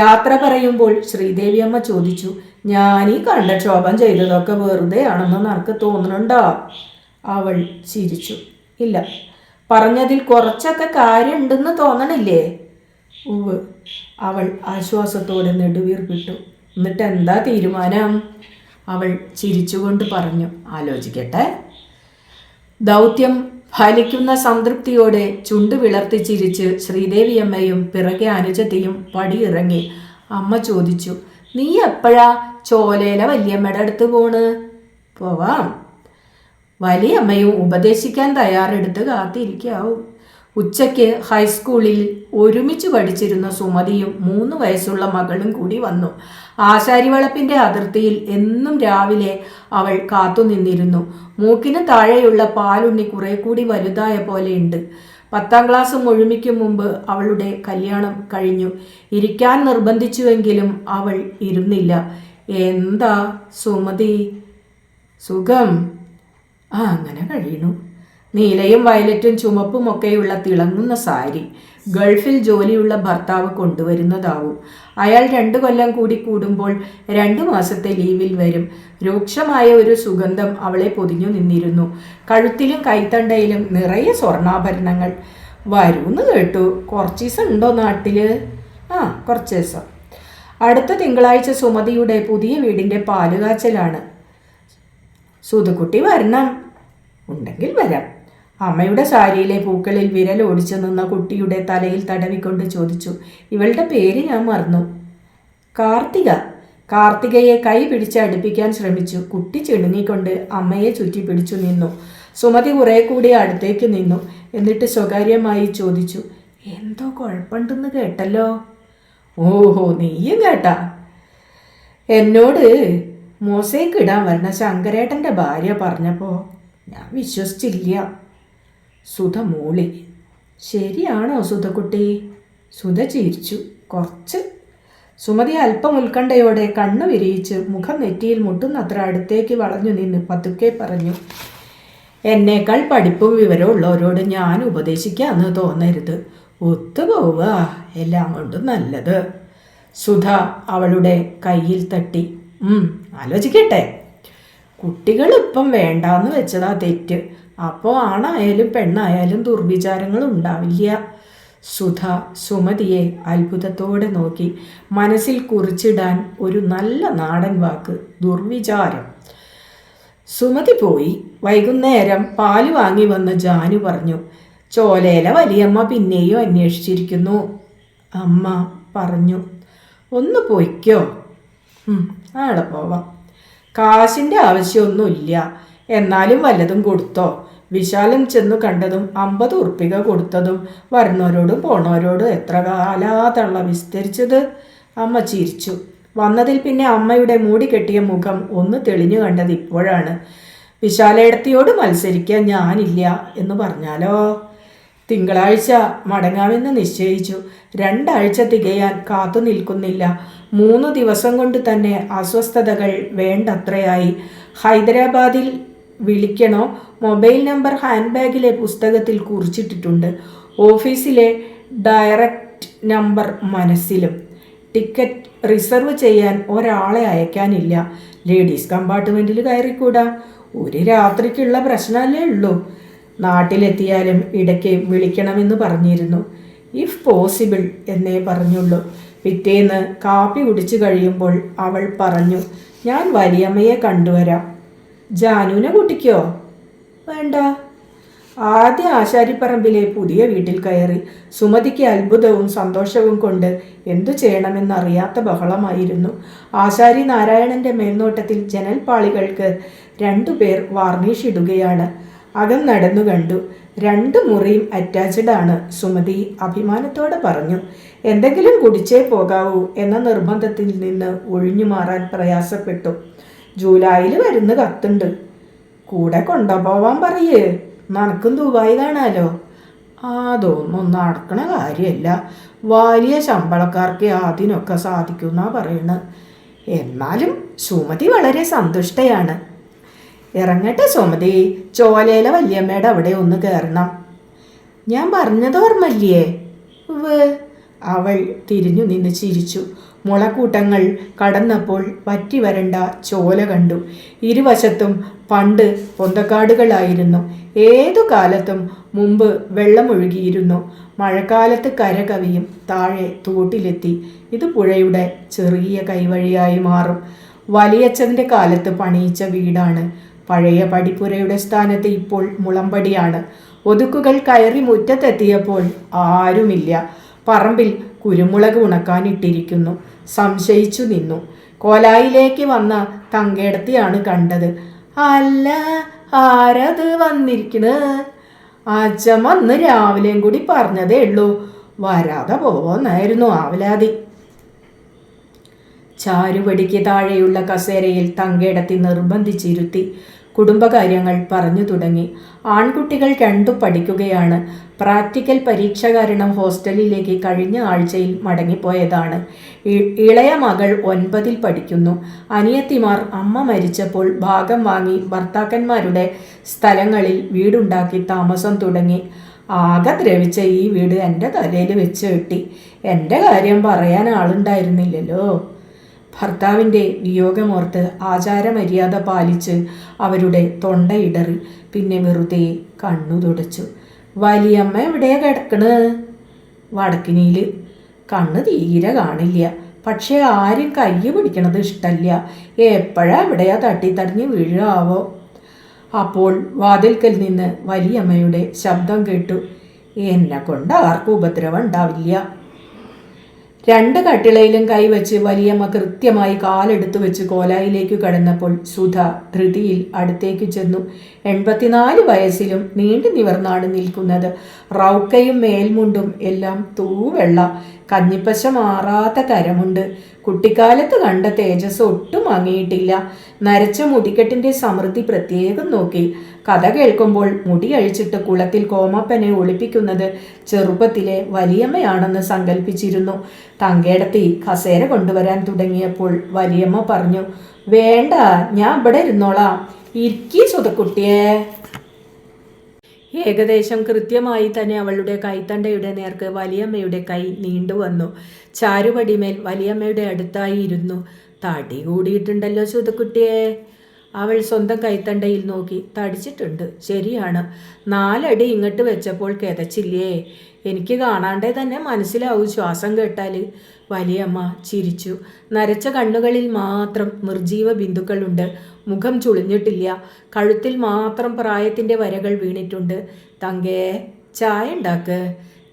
യാത്ര പറയുമ്പോൾ ശ്രീദേവി അമ്മ ചോദിച്ചു, ഞാനീ കണ്ടക്ഷോഭം ചെയ്തതൊക്കെ വെറുതെ ആണെന്ന് നിനക്ക് തോന്നുന്നുണ്ടോ? അവൾ ചിരിച്ചു. ഇല്ല, പറഞ്ഞതിൽ കുറച്ചൊക്കെ കാര്യമുണ്ടെന്ന് തോന്നണില്ലേ? ഉവ്. അവൾ ആശ്വാസത്തോടെ നെടുവീർപ്പിട്ടു. എന്നിട്ട് എന്താ തീരുമാനം? അവൾ ചിരിച്ചുകൊണ്ട് പറഞ്ഞു, ആലോചിക്കട്ടെ. ദൗത്യം ഫലിക്കുന്ന സംതൃപ്തിയോടെ ചുണ്ടു വിളർത്തി ചിരിച്ച് ശ്രീദേവിയമ്മയും പിറകെ അനുജത്തിയും പടിയിറങ്ങി. അമ്മ ചോദിച്ചു, നീ എപ്പോഴാ ചോലേല വല്യമ്മയുടെ അടുത്ത് പോണ്? പോവാം. വലിയമ്മയും ഉപദേശിക്കാൻ തയ്യാറെടുത്ത് കാത്തിരിക്കാവും. ഉച്ചയ്ക്ക് ഹൈസ്കൂളിൽ ഒരുമിച്ച് പഠിച്ചിരുന്ന സുമതിയും 3 വയസ്സുള്ള മകളും കൂടി വന്നു. ആശാരിവളപ്പിൻ്റെ അതിർത്തിയിൽ എന്നും രാവിലെ അവൾ കാത്തുനിന്നിരുന്നു. മൂക്കിന് താഴെയുള്ള പാലുണ്ണി കുറെ കൂടി വലുതായ പോലെയുണ്ട്. 10ാം ക്ലാസ് മുഴുമിക്കും മുമ്പ് അവളുടെ കല്യാണം കഴിഞ്ഞു. ഇരിക്കാൻ നിർബന്ധിച്ചുവെങ്കിലും അവൾ ഇരുന്നില്ല. എന്താ സുമതി? സുഖം. അങ്ങനെ കഴിയണു. നീലയും വയലറ്റും ചുമപ്പും ഒക്കെയുള്ള തിളങ്ങുന്ന സാരി ഗൾഫിൽ ജോലിയുള്ള ഭർത്താവ് കൊണ്ടുവരുന്നതാവും. അയാൾ 2 കൊല്ലം കൂടി കൂടുമ്പോൾ 2 മാസത്തെ ലീവിൽ വരും. രൂക്ഷമായ ഒരു സുഗന്ധം അവളെ പൊതിഞ്ഞു നിന്നിരുന്നു. കഴുത്തിലും കൈത്തണ്ടയിലും നിറയെ സ്വർണ്ണാഭരണങ്ങൾ. വരൂന്ന് കേട്ടു. കുറച്ച് ദിവസം ഉണ്ടോ നാട്ടില്? കുറച്ച് ദിവസം. അടുത്ത തിങ്കളാഴ്ച സുമതിയുടെ പുതിയ വീടിൻ്റെ പാലുകാച്ചലാണ്. സുധുക്കുട്ടി വരണം. ഉണ്ടെങ്കിൽ വരാം. അമ്മയുടെ സാരിയിലെ പൂക്കളിൽ വിരൽ ഓടിച്ചു നിന്ന കുട്ടിയുടെ തലയിൽ തടവിക്കൊണ്ട് ചോദിച്ചു. ഇവളുടെ പേര് ഞാൻ മറന്നു. കാർത്തിക. കാർത്തികയെ കൈ പിടിച്ച് അടുപ്പിക്കാൻ ശ്രമിച്ചു. കുട്ടി ചിണുങ്ങിക്കൊണ്ട് അമ്മയെ ചുറ്റി പിടിച്ചു നിന്നു. സുമതി കുറെ കൂടി അടുത്തേക്ക് നിന്നു. എന്നിട്ട് സ്വകാര്യമായി ചോദിച്ചു, എന്തോ കുഴപ്പമുണ്ടെന്ന് കേട്ടല്ലോ. ഓഹോ, നീയും കേട്ടാ? എന്നോട് മോസേക്ക് ഇടാൻ വരുന്ന ശങ്കരേട്ടൻ്റെ ഭാര്യ പറഞ്ഞപ്പോൾ ഞാൻ വിശ്വസിച്ചില്ല. സുധ മൂളി. ശരിയാണോ സുധക്കുട്ടി? സുധ ചിരിച്ചു. കുറച്ച്. സുമതി അല്പം ഉത്കണ്ഠയോടെ കണ്ണു വിരിയിച്ച് മുഖം നെറ്റിയിൽ മുട്ടുന്നത്ര അടുത്തേക്ക് വളഞ്ഞു നിന്ന് പതുക്കെ പറഞ്ഞു, എന്നേക്കാൾ പഠിപ്പും വിവരവും ഉള്ളവരോട് ഞാൻ ഉപദേശിക്കാമെന്ന് തോന്നരുത്. ഒത്തുപോവുക എല്ലാം കൊണ്ടും നല്ലത്. സുധ അവളുടെ കയ്യിൽ തട്ടി. ആലോചിക്കട്ടെ. കുട്ടികളിപ്പം വേണ്ടാന്ന് വെച്ചതാ തെറ്റ്. അപ്പോൾ ആണായാലും പെണ്ണായാലും ദുർവിചാരങ്ങൾ ഉണ്ടാവില്ല. സുധ സുമതിയെ അത്ഭുതത്തോടെ നോക്കി. മനസ്സിൽ കുറിച്ചിടാൻ ഒരു നല്ല നാടൻ വാക്ക്, ദുർവിചാരം. സുമതി പോയി. വൈകുന്നേരം പാല് വാങ്ങി വന്ന ജാനു പറഞ്ഞു, ചോലേല വലിയമ്മ പിന്നെയും അന്വേഷിച്ചിരിക്കുന്നു. അമ്മ പറഞ്ഞു, ഒന്ന് പോയിക്കോ. നാളെ പോവാം. കാശിൻ്റെ ആവശ്യമൊന്നുമില്ല. എന്നാലും വല്ലതും കൊടുത്തോ? വിശാലം ചെന്നു കണ്ടതും 50 ഉറുപ്പിക കൊടുത്തതും വരുന്നവരോടും പോണവരോടും എത്ര കാലാതള്ള വിസ്തരിച്ചത്. അമ്മ ചിരിച്ചു. വന്നതിൽ പിന്നെ അമ്മയുടെ മൂടി കെട്ടിയ മുഖം ഒന്ന് തെളിഞ്ഞു കണ്ടത് ഇപ്പോഴാണ്. വിശാലേടത്തിയോട് മത്സരിക്കാൻ ഞാനില്ല എന്ന് പറഞ്ഞാലോ? തിങ്കളാഴ്ച മടങ്ങാമെന്ന് നിശ്ചയിച്ചു. 2 ആഴ്ച തികയാൻ കാത്തു നിൽക്കുന്നില്ല. 3 ദിവസം കൊണ്ട് തന്നെ അസ്വസ്ഥതകൾ വേണ്ടത്രയായി. ഹൈദരാബാദിൽ വിളിക്കണോ? മൊബൈൽ നമ്പർ ഹാൻഡ് ബാഗിലെ പുസ്തകത്തിൽ കുറിച്ചിട്ടിട്ടുണ്ട്. ഓഫീസിലെ ഡയറക്റ്റ് നമ്പർ മനസ്സിലും. ടിക്കറ്റ് റിസർവ് ചെയ്യാൻ ഒരാളെ അയക്കാനില്ല. ലേഡീസ് കമ്പാർട്ട്മെൻറ്റിൽ കയറിക്കൂടാ. ഒരു രാത്രിക്കുള്ള പ്രശ്നമല്ലേ ഉള്ളൂ. നാട്ടിലെത്തിയാലും ഇടയ്ക്ക് വിളിക്കണമെന്ന് പറഞ്ഞിരുന്നു. ഇഫ് പോസിബിൾ എന്നേ പറഞ്ഞുള്ളൂ. പിറ്റേന്ന് കാപ്പി കുടിച്ചു കഴിയുമ്പോൾ അവൾ പറഞ്ഞു, ഞാൻ വലിയമ്മയെ കണ്ടുവരാം. ജാനുവിനെ കൂട്ടിക്കോ? വേണ്ട. ആദ്യ ആശാരിപ്പറമ്പിലെ പുതിയ വീട്ടിൽ കയറി. സുമതിക്ക് അത്ഭുതവും സന്തോഷവും കൊണ്ട് എന്തു ചെയ്യണമെന്നറിയാത്ത ബഹളമായിരുന്നു. ആശാരി നാരായണൻ്റെ മേൽനോട്ടത്തിൽ ജനൽപ്പാളികൾക്ക് 2 പേർ വാർണിഷ് ഇടുകയാണ്. അകം നടന്നു കണ്ടു. 2 മുറിയും അറ്റാച്ച്ഡ് ആണ്. സുമതി അഭിമാനത്തോടെ പറഞ്ഞു. എന്തെങ്കിലും കുടിച്ചേ പോകാവൂ എന്ന നിർബന്ധത്തിൽ നിന്ന് ഒഴിഞ്ഞു മാറാൻ പ്രയാസപ്പെട്ടു. ജൂലൈയിൽ വരുന്ന കത്തുണ്ട്. കൂടെ കൊണ്ടുപോവാൻ പറയേ. നനക്കും ദുബായ് കാണാലോ. അതൊന്നും നടക്കണ കാര്യമല്ല. വലിയ ശമ്പളക്കാർക്ക് അതിനൊക്കെ സാധിക്കുമെന്നാ പറയണത്. എന്നാലും സുമതി വളരെ സന്തുഷ്ടയാണ്. ഇറങ്ങട്ടെ സുമതി. ചോലേല വല്യമ്മയുടെ അവിടെ ഒന്ന് കയറണം. ഞാൻ പറഞ്ഞത് ഓർമ്മല്ലേ? അവൾ തിരിഞ്ഞു നിന്ന് ചിരിച്ചു. മുളക്കൂട്ടങ്ങൾ കടന്നപ്പോൾ വറ്റി വരണ്ട ചോല കണ്ടു. ഇരുവശത്തും പണ്ട് പൊന്തക്കാടുകളായിരുന്നു. ഏതു കാലത്തും മുമ്പ് വെള്ളമൊഴുകിയിരുന്നു. മഴക്കാലത്ത് കര കവിയും. താഴെ തോട്ടിലെത്തി. ഇത് പുഴയുടെ ചെറിയ കൈവഴിയായി മാറും. വലിയച്ഛൻ്റെ കാലത്ത് പണിയിച്ച വീടാണ്. പഴയ പടിപ്പുരയുടെ സ്ഥാനത്ത് ഇപ്പോൾ മുളമ്പടിയാണ്. ഒതുക്കുകൾ കയറി മുറ്റത്തെത്തിയപ്പോൾ ആരുമില്ല. പറമ്പിൽ കുരുമുളക് ഉണക്കാനിട്ടിരിക്കുന്നു. സംശയിച്ചു നിന്നു. കോലായിലേക്ക് വന്ന തങ്കേടത്തിയാണ് കണ്ടത്. അല്ല, ആരത് വന്നിരിക്കണ്? അച്ഛൻ വന്ന് രാവിലെയും കൂടി പറഞ്ഞതേ ഉള്ളൂ. വരാതെ പോവാന്നായിരുന്നു ആവലാതി. ചാരുപടിക്ക് താഴെയുള്ള കസേരയിൽ തങ്കേടത്തി നിർബന്ധിച്ചിരുത്തി. കുടുംബകാര്യങ്ങൾ പറഞ്ഞു തുടങ്ങി. ആൺകുട്ടികൾ രണ്ടു പഠിക്കുകയാണ്. പ്രാക്ടിക്കൽ പരീക്ഷ കാരണം ഹോസ്റ്റലിലേക്ക് കഴിഞ്ഞ ആഴ്ചയിൽ മടങ്ങിപ്പോയതാണ്. ഇളയ മകൾ 9ൽ പഠിക്കുന്നു. അനിയത്തിമാർ അമ്മ മരിച്ചപ്പോൾ ഭാഗം വാങ്ങി ഭർത്താക്കന്മാരുടെ സ്ഥലങ്ങളിൽ വീടുണ്ടാക്കി താമസം തുടങ്ങി. ആകെ ദ്രവിച്ച ഈ വീട് എൻ്റെ തലയിൽ വെച്ച് കെട്ടി. എൻ്റെ കാര്യം പറയാൻ ആളുണ്ടായിരുന്നില്ലല്ലോ. ഭർത്താവിൻ്റെ വിയോഗമോർത്ത് ആചാരമര്യാദ പാലിച്ച് അവരുടെ തൊണ്ടയിടറി. പിന്നെ വെറുതെ കണ്ണു തുടച്ചു. വലിയമ്മ എവിടെയാ കിടക്കണ്? വടക്കിനിയിൽ. കണ്ണ് തീരെ കാണില്ല. പക്ഷേ ആരും കൈ പിടിക്കണത് ഇഷ്ടല്ല. എപ്പോഴാ എവിടെയാ തട്ടിത്തടഞ്ഞ് വീഴാവോ. അപ്പോൾ വാതിൽക്കൽ നിന്ന് വലിയമ്മയുടെ ശബ്ദം കേട്ടു. എന്നെ കൊണ്ട് ആർക്കും ഉപദ്രവം ഉണ്ടാവില്ല. 2 കട്ടിളയിലും കൈവച്ച് വലിയമ്മ കൃത്യമായി കാലെടുത്തു വെച്ച് കോലായിലേക്ക് കടന്നപ്പോൾ സുധ ധൃതിയിൽ അടുത്തേക്ക് ചെന്നു. 84 വയസ്സിലും നീണ്ടു നിവർന്നാണ് നിൽക്കുന്നത്. റൗക്കയും മേൽമുണ്ടും എല്ലാം തൂവെള്ള. കഞ്ഞിപ്പശ മാറാത്ത കരമുണ്ട്. കുട്ടിക്കാലത്ത് കണ്ട തേജസ് ഒട്ടും മങ്ങിയിട്ടില്ല. നരച്ച മുടിക്കെട്ടിൻ്റെ സമൃദ്ധി പ്രത്യേകം നോക്കി. കഥ കേൾക്കുമ്പോൾ മുടി അഴിച്ചിട്ട് കുളത്തിൽ കോമപ്പനെ ഒളിപ്പിക്കുന്നത് ചെറുപ്പത്തിലെ വലിയമ്മയാണെന്ന് സങ്കല്പിച്ചിരുന്നു. തങ്കേടത്തി കസേര കൊണ്ടുവരാൻ തുടങ്ങിയപ്പോൾ വലിയമ്മ പറഞ്ഞു, വേണ്ട, ഞാൻ ഇവിടെ ഇരുന്നോളാം. ഇരിക്കി സുധക്കുട്ടിയെ. ഏകദേശം കൃത്യമായി തന്നെ അവളുടെ കൈത്തണ്ടയുടെ നേർക്ക് വലിയമ്മയുടെ കൈ നീണ്ടുവന്നു. ചാരുപടിമേൽ വലിയമ്മയുടെ അടുത്തായി ഇരുന്നു. തടി കൂടിയിട്ടുണ്ടല്ലോ സുധക്കുട്ടിയെ. അവൾ സ്വന്തം കൈത്തണ്ടയിൽ നോക്കി. തടിച്ചിട്ടുണ്ട്, ശരിയാണ്. 4 അടി ഇങ്ങോട്ട് വെച്ചപ്പോൾ കിതച്ചില്ലേ? എനിക്ക് കാണാണ്ടേ തന്നെ മനസ്സിലാവൂ ശ്വാസം കേട്ടാൽ. വലിയമ്മ ചിരിച്ചു. നരച്ച കണ്ണുകളിൽ മാത്രം നിർജീവ ബിന്ദുക്കളുണ്ട്. മുഖം ചുളിഞ്ഞിട്ടില്ല. കഴുത്തിൽ മാത്രം പ്രായത്തിൻ്റെ വരകൾ വീണിട്ടുണ്ട്. തങ്കേ, ചായ ഉണ്ടാക്ക്.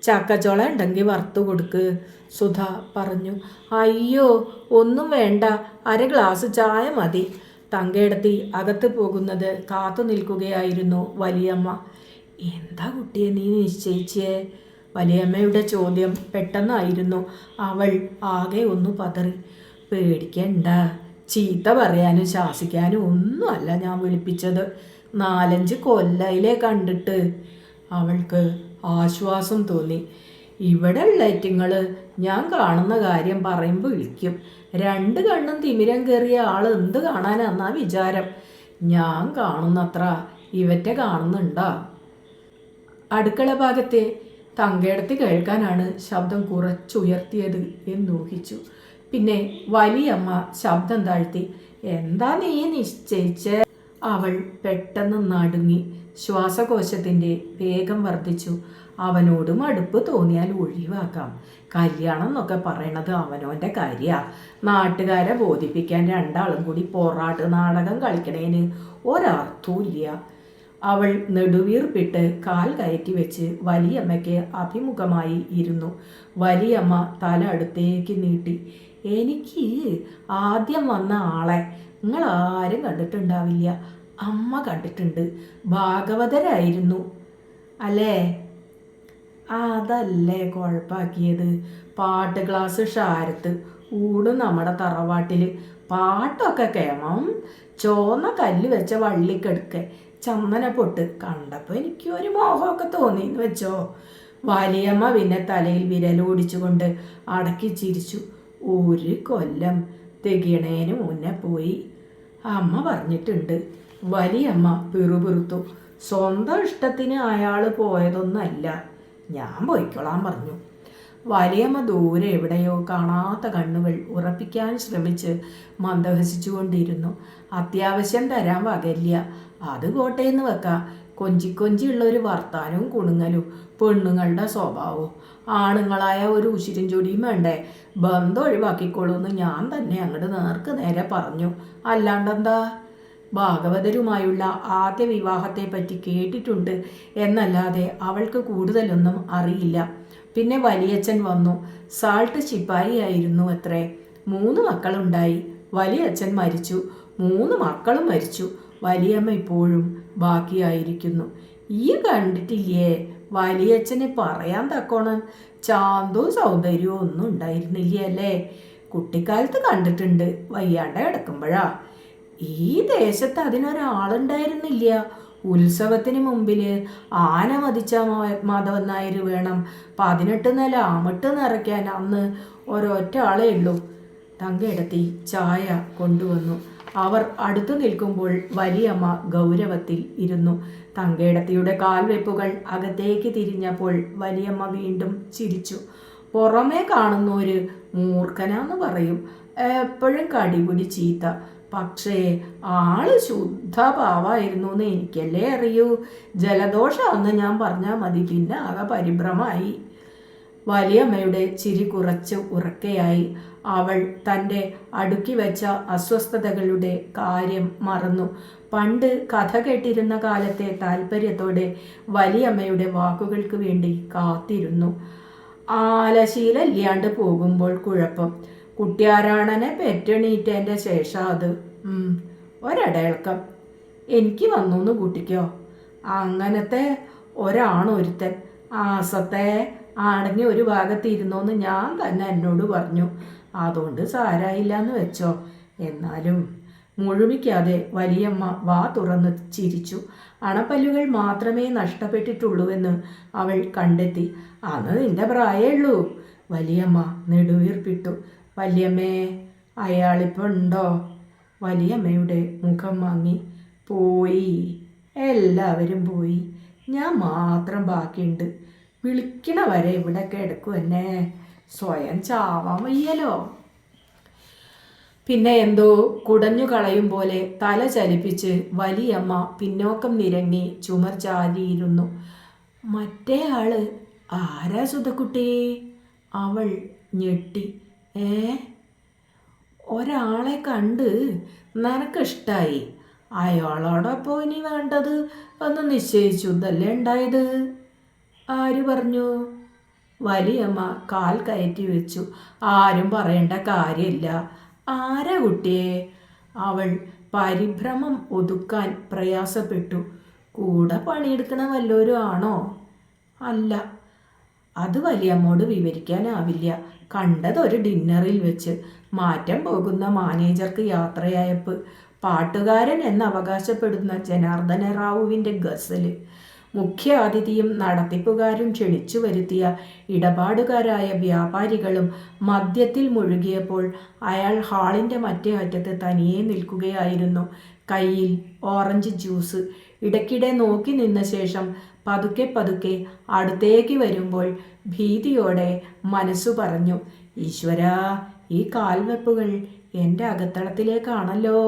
ചക്കച്ചോള ഉണ്ടെങ്കിൽ വറുത്തു കൊടുക്ക്, സുധ പറഞ്ഞു. അയ്യോ, ഒന്നും വേണ്ട, 1 ഗ്ലാസ് ചായ മതി. തങ്കയെടുത്തി അകത്ത് പോകുന്നത് കാത്തു നിൽക്കുകയായിരുന്നു വലിയമ്മ. എന്താ കുട്ടിയെ നീ നിശ്ചയിച്ചേ? വലിയമ്മയുടെ ചോദ്യം പെട്ടെന്നായിരുന്നു. അവൾ ആകെ ഒന്ന് പതറി. പേടിക്കണ്ട, ചീത്ത പറയാനും ശാസിക്കാനും ഒന്നുമല്ല ഞാൻ വിളിപ്പിച്ചത്. 4-5 കൊല്ലയിലെ കണ്ടിട്ട്. അവൾക്ക് ആശ്വാസം തോന്നി. ഇവിടെ ഉള്ളറ്റിങ്ങൾ ഞാൻ കാണുന്ന കാര്യം പറയുമ്പോൾ വിളിക്കും. 2 കണ്ണും തിമിരം കയറിയ ആൾ എന്ത് കാണാനാന്നാ വിചാരം? ഞാൻ കാണുന്നത്ര ഇവറ്റെ കാണുന്നുണ്ടാ? അടുക്കള ഭാഗത്തെ തങ്കയെടുത്ത് കേൾക്കാനാണ് ശബ്ദം കുറച്ചുയർത്തിയത് എന്നൂഹിച്ചു. പിന്നെ വലിയമ്മ ശബ്ദം താഴ്ത്തി. എന്താ നീ നിശ്ചയിച്ചേ? അവൾ പെട്ടെന്ന് നടുങ്ങി. ശ്വാസകോശത്തിൻ്റെ വേഗം വർദ്ധിച്ചു. അവനോടും അടുപ്പ് തോന്നിയാൽ ഒഴിവാക്കാം. കല്യാണം എന്നൊക്കെ പറയണത് അവനോൻ്റെ കാര്യമാണ്. നാട്ടുകാരെ ബോധിപ്പിക്കാൻ 2 ആളും കൂടി പോറാട്ട് നാടകം കളിക്കണേന് ഒരർത്ഥവും ഇല്ല. അവൾ നെടുവീർപ്പിട്ട് കാൽ കയറ്റി വെച്ച് വലിയമ്മയ്ക്ക് അഭിമുഖമായി ഇരുന്നു. വലിയമ്മ തല അടുത്തേക്ക് നീട്ടി. എനിക്ക് ആദ്യം വന്ന ആളെ നിങ്ങളാരും കണ്ടിട്ടുണ്ടാവില്ല. അമ്മ കണ്ടിട്ടുണ്ട്. ഭാഗവതരായിരുന്നു അല്ലേ? അതല്ലേ കുഴപ്പാക്കിയത്. പാട്ട് ക്ലാസ് ഷാരത്ത്, ഊട് നമ്മുടെ തറവാട്ടിൽ. പാട്ടൊക്കെ കേമം. ചോന്ന കല്ല് വെച്ച വള്ളിക്കെടുക്കെ ചന്ദനപ്പൊട്ട് കണ്ടപ്പോൾ എനിക്ക് ഒരു മോഹമൊക്കെ തോന്നിയെന്ന് വെച്ചോ. വലിയമ്മ പിന്നെ തലയിൽ വിരലോടിച്ചുകൊണ്ട് അടക്കി ചിരിച്ചു. 1 കൊല്ലം തികയണേന് മുന്നേ പോയി. അമ്മ പറഞ്ഞിട്ടുണ്ട്. വലിയമ്മ പിറുപിറുത്തു. സ്വന്തം ഇഷ്ടത്തിന് അയാൾ പോയതൊന്നല്ല, ഞാൻ പോയിക്കൊള്ളാൻ പറഞ്ഞു. വലിയമ്മ ദൂരെ എവിടെയോ കാണാത്ത കണ്ണുകൾ ഉറപ്പിക്കാൻ ശ്രമിച്ച് മന്ദഹസിച്ചുകൊണ്ടിരുന്നു. അത്യാവശ്യം തരാൻ വകയില്ല, അത് കോട്ടയെന്ന് വെക്കാം. കൊഞ്ചിക്കൊഞ്ചിയുള്ളൊരു വർത്താനവും കുണുങ്ങലും പെണ്ണുങ്ങളുടെ സ്വഭാവവും. ആണുങ്ങളായ ഒരു ഉശിരും ചൊടിയും വേണ്ടേ? ബന്ധം ഒഴിവാക്കിക്കോളൂന്ന് ഞാൻ തന്നെ അങ്ങോട്ട് നേർക്ക് നേരെ പറഞ്ഞു. അല്ലാണ്ടെന്താ? ഭാഗവതരുമായുള്ള ആദ്യ വിവാഹത്തെപ്പറ്റി കേട്ടിട്ടുണ്ട് എന്നല്ലാതെ അവൾക്ക് കൂടുതലൊന്നും അറിയില്ല. പിന്നെ വലിയച്ഛൻ വന്നു. സാൾട്ട് ശിപ്പായി ആയിരുന്നു അത്രേ. 3 മക്കളുണ്ടായി. വലിയച്ഛൻ മരിച്ചു. 3 മക്കളും മരിച്ചു. വലിയമ്മ ഇപ്പോഴും ബാക്കിയായിരിക്കുന്നു. ഈ കണ്ടിട്ടില്ലേ? വലിയച്ഛന് പറയാൻ തക്കോണം ചാന്തവും സൗന്ദര്യവും ഒന്നും ഉണ്ടായിരുന്നില്ല അല്ലേ? കുട്ടിക്കാലത്ത് കണ്ടിട്ടുണ്ട്, വയ്യാണ്ട കിടക്കുമ്പോഴാ. ഈ ദേശത്ത് അതിനൊരാളുണ്ടായിരുന്നില്ല. ഉത്സവത്തിന് മുമ്പിൽ ആന മതിച്ച മാധവൻ നായർ വേണം 18 നില അമിട്ട് നിറയ്ക്കാൻ. അന്ന് ഒരൊറ്റ ആളേ ഉള്ളൂ. തങ്കയിടത്തി ചായ കൊണ്ടുവന്നു. അവർ അടുത്തു നിൽക്കുമ്പോൾ വലിയമ്മ ഗൗരവത്തിൽ ഇരുന്നു. തങ്കയിടത്തിയുടെ കാൽവെപ്പുകൾ അകത്തേക്ക് തിരിഞ്ഞപ്പോൾ വലിയമ്മ വീണ്ടും ചിരിച്ചു. പുറമേ കാണുന്നൊരു മൂർഖനാന്ന് പറയും, എപ്പോഴും കടിപിടി ചീത്ത. പക്ഷേ ആള് ശുദ്ധ പാവായിരുന്നു എന്ന് എനിക്കല്ലേ അറിയൂ. ജലദോഷമാണെന്ന് ഞാൻ പറഞ്ഞാൽ മതി, പിന്നെ ആകെ പരിഭ്രമായി. വലിയമ്മയുടെ ചിരി കുറച്ച് ഉറക്കെയായി. അവൾ തൻ്റെ അടുക്കി വെച്ച അസ്വസ്ഥതകളുടെ കാര്യം മറന്നു. പണ്ട് കഥ കേട്ടിരുന്ന കാലത്തെ താല്പര്യത്തോടെ വലിയമ്മയുടെ വാക്കുകൾക്ക് വേണ്ടി കാത്തിരുന്നു. ആലശീലല്ലാണ്ട് പോകുമ്പോൾ കുഴപ്പം. കുട്ടിയാരാണനെ പെറ്റെണീറ്റതിൻ്റെ ശേഷം അത് ഒരടയൽക്കം എനിക്ക് വന്നു കൂട്ടിക്കോ. അങ്ങനത്തെ ഒരാണൊരുത്തൻ ആസത്തെ അടങ്ങി ഒരു ഭാഗത്ത് ഇരുന്നോന്ന് ഞാൻ തന്നെ എന്നോട് പറഞ്ഞു. അതുകൊണ്ട് സാരായില്ലാന്ന് വെച്ചോ. എന്നാലും മുഴുമിക്കാതെ വലിയമ്മ വാ തുറന്ന് ചിരിച്ചു. അണപ്പല്ലുകൾ മാത്രമേ നഷ്ടപ്പെട്ടിട്ടുള്ളൂവെന്ന് അവൾ കണ്ടെത്തി. അന്ന് നിന്റെ പ്രായമുള്ളൂ. വലിയമ്മ നെടുവീർപ്പിട്ടു. വല്യമ്മേ, അയാളിപ്പോൾ ഉണ്ടോ? വലിയമ്മയുടെ മുഖം മങ്ങി. പോയി, എല്ലാവരും പോയി, ഞാൻ മാത്രം ബാക്കിയുണ്ട്. വിളിക്കണ വരെ ഇവിടെ കിടക്കും എന്നെ. സ്വയം ചാവാൻ വയ്യല്ലോ. പിന്നെ എന്തോ കുടഞ്ഞു കളയും പോലെ തല ചലിപ്പിച്ച് വലിയമ്മ പിന്നോക്കം നിരങ്ങി ചുമർ ചാരിയിരുന്നു. മറ്റേ ആള് ആരാ സുധക്കുട്ടി? അവൾ ഞെട്ടി. ഒരാളെ കണ്ട് നിനക്കിഷ്ടായി. അയാളോടൊപ്പം ഇനി വേണ്ടത് ഒന്ന് നിശ്ചയിച്ചു ഇതല്ലേ ഉണ്ടായത്? ആര് പറഞ്ഞു? വലിയമ്മ കാൽ കയറ്റി വെച്ചു. ആരും പറയേണ്ട കാര്യമില്ല. ആരാ കുട്ടിയെ? അവൾ പരിഭ്രമം ഒതുക്കാൻ പ്രയാസപ്പെട്ടു. കൂടെ പണിയെടുക്കണ വല്ലവരും ആണോ? അല്ല. അത് വലിയമ്മോട് വിവരിക്കാനാവില്ല. കണ്ടതൊരു ഡിന്നറിൽ വെച്ച്. മാറ്റം പോകുന്ന മാനേജർക്ക് യാത്രയയപ്പ്. പാട്ടുകാരൻ എന്ന് അവകാശപ്പെടുന്ന ജനാർദ്ദന റാവുവിൻ്റെ ഗസല്. മുഖ്യ അതിഥിയും നടത്തിപ്പുകാരും ക്ഷണിച്ചു വരുത്തിയ ഇടപാടുകാരായ വ്യാപാരികളും മദ്യത്തിൽ മുഴുകിയപ്പോൾ അയാൾ ഹാളിൻ്റെ മറ്റേ അറ്റത്ത് തനിയെ നിൽക്കുകയായിരുന്നു. കയ്യിൽ ഓറഞ്ച് ജ്യൂസ്. ഇടയ്ക്കിടെ നോക്കി നിന്ന ശേഷം പതുക്കെ പതുക്കെ അടുത്തേക്ക് വരുമ്പോൾ ഭീതിയോടെ മനസ്സു പറഞ്ഞു, ഈശ്വരാ, ഈ കാൽവെപ്പുകൾ എൻ്റെ അകത്തളത്തിലേക്കാണല്ലോ.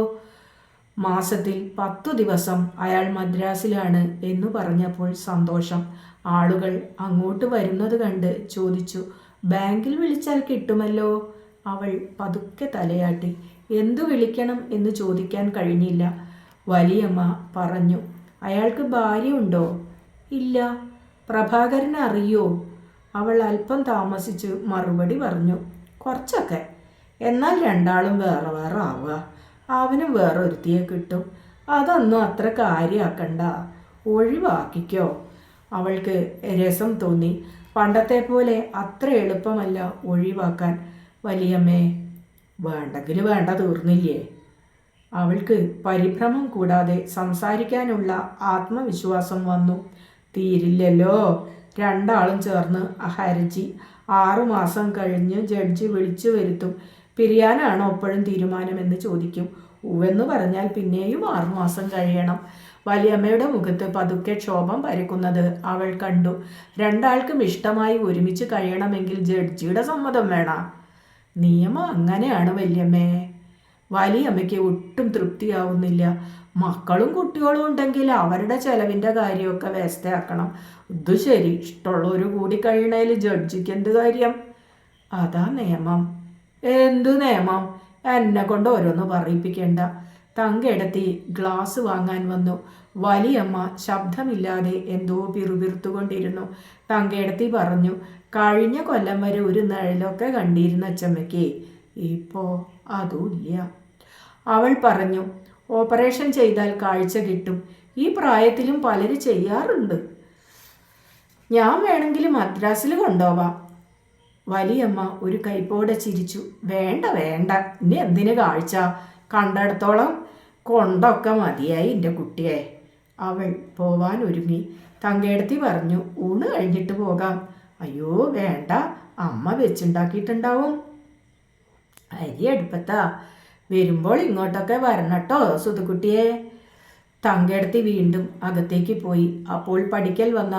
മാസത്തിൽ 10 ദിവസം അയാൾ മദ്രാസിലാണ് എന്നു പറഞ്ഞപ്പോൾ സന്തോഷം. ആളുകൾ അങ്ങോട്ട് വരുന്നത് കണ്ട് ചോദിച്ചു, ബാങ്കിൽ വിളിച്ചാൽ കിട്ടുമല്ലോ? അവൾ പതുക്കെ തലയാട്ടി. എന്തു വിളിക്കണം എന്ന് ചോദിക്കാൻ കഴിഞ്ഞില്ല. വലിയമ്മ പറഞ്ഞു, അയാൾക്ക് ഭാര്യയുണ്ടോ? ഇല്ല. പ്രഭാകരനെ അറിയോ? അവൾ അല്പം താമസിച്ച് മറുപടി പറഞ്ഞു, കുറച്ചൊക്കെ. എന്നാൽ രണ്ടാളും വേറെ വേറെ ആവുക. അവനും വേറെ ഒരുത്തിയെ കിട്ടും. അതൊന്നും അത്ര കാര്യമാക്കണ്ട, ഒഴിവാക്കിക്കോ. അവൾക്ക് രസം തോന്നി. പണ്ടത്തെ പോലെ അത്ര എളുപ്പമല്ല ഒഴിവാക്കാൻ. വലിയമ്മേ, വേണ്ടെങ്കിൽ വേണ്ട, തീർന്നില്ലേ? അവൾക്ക് പരിഭ്രമം കൂടാതെ സംസാരിക്കാനുള്ള ആത്മവിശ്വാസം വന്നു. തീരില്ലല്ലോ. രണ്ടാളും ചേർന്ന് ഹർജി 6 മാസം കഴിഞ്ഞ് ജഡ്ജി വിളിച്ചു വരുത്തും. പിരിയാനാണോ എപ്പോഴും തീരുമാനമെന്ന് ചോദിക്കും. ഉവെന്ന് പറഞ്ഞാൽ പിന്നെയും 6 മാസം കഴിയണം. വലിയമ്മയുടെ മുഖത്ത് പതുക്കെ ക്ഷോഭം പരക്കുന്നത് അവൾ കണ്ടു. രണ്ടാൾക്കും ഇഷ്ടമായി ഒരുമിച്ച് കഴിയണമെങ്കിൽ ജഡ്ജിയുടെ സമ്മതം വേണം. നിയമം അങ്ങനെയാണ് വല്യമ്മേ. വലിയമ്മയ്ക്ക് ഒട്ടും തൃപ്തിയാവുന്നില്ല. മക്കളും കുട്ടികളും ഉണ്ടെങ്കിൽ അവരുടെ ചെലവിൻ്റെ കാര്യമൊക്കെ വ്യവസ്ഥയാക്കണം. ഇത് ശരി, ഇഷ്ടമുള്ളവർ കൂടി കഴിയണേൽ ജഡ്ജിക്ക് എന്ത് കാര്യം? അതാ നിയമം. എന്തു നിയമം? എന്നെ കൊണ്ട് ഓരോന്ന് പറയിപ്പിക്കേണ്ട. തങ്കയെടുത്തി ഗ്ലാസ് വാങ്ങാൻ വന്നു. വലിയമ്മ ശബ്ദമില്ലാതെ എന്തോ പിറുപിറുത്തുകൊണ്ടിരുന്നു. തങ്കയെടുത്തി പറഞ്ഞു, കഴിഞ്ഞ കൊല്ലം വരെ ഒരു നിഴലൊക്കെ കണ്ടിരുന്ന അച്ചമ്മയ്ക്ക് ഇപ്പോൾ അതുമില്ല. അവൾ പറഞ്ഞു, ഓപ്പറേഷൻ ചെയ്താൽ കാഴ്ച കിട്ടും. ഈ പ്രായത്തിലും പലരും ചെയ്യാറുണ്ട്. ഞാൻ വേണമെങ്കിൽ മദ്രാസിൽ കൊണ്ടുപോവാം. വലിയമ്മ ഒരു കൈപ്പോടെ ചിരിച്ചു. വേണ്ട വേണ്ട, ഇനി എന്തിന് കാഴ്ച? കണ്ടിടത്തോളം കൊണ്ടൊക്കെ മതിയായി എൻ്റെ കുട്ടിയെ. അവൾ പോവാൻ ഒരുങ്ങി. തങ്കേടത്തി പറഞ്ഞു, ഊണ് കഴിഞ്ഞിട്ട് പോകാം. അയ്യോ വേണ്ട, അമ്മ വെച്ചുണ്ടാക്കിയിട്ടുണ്ടാവും. അരി അടുപ്പത്താ, വരുമ്പോൾ ഇങ്ങോട്ടൊക്കെ വരണട്ടോ സുധുക്കുട്ടിയെ. തങ്കേടത്തി വീണ്ടും അകത്തേക്ക് പോയി. അപ്പോൾ പഠിക്കൽ വന്ന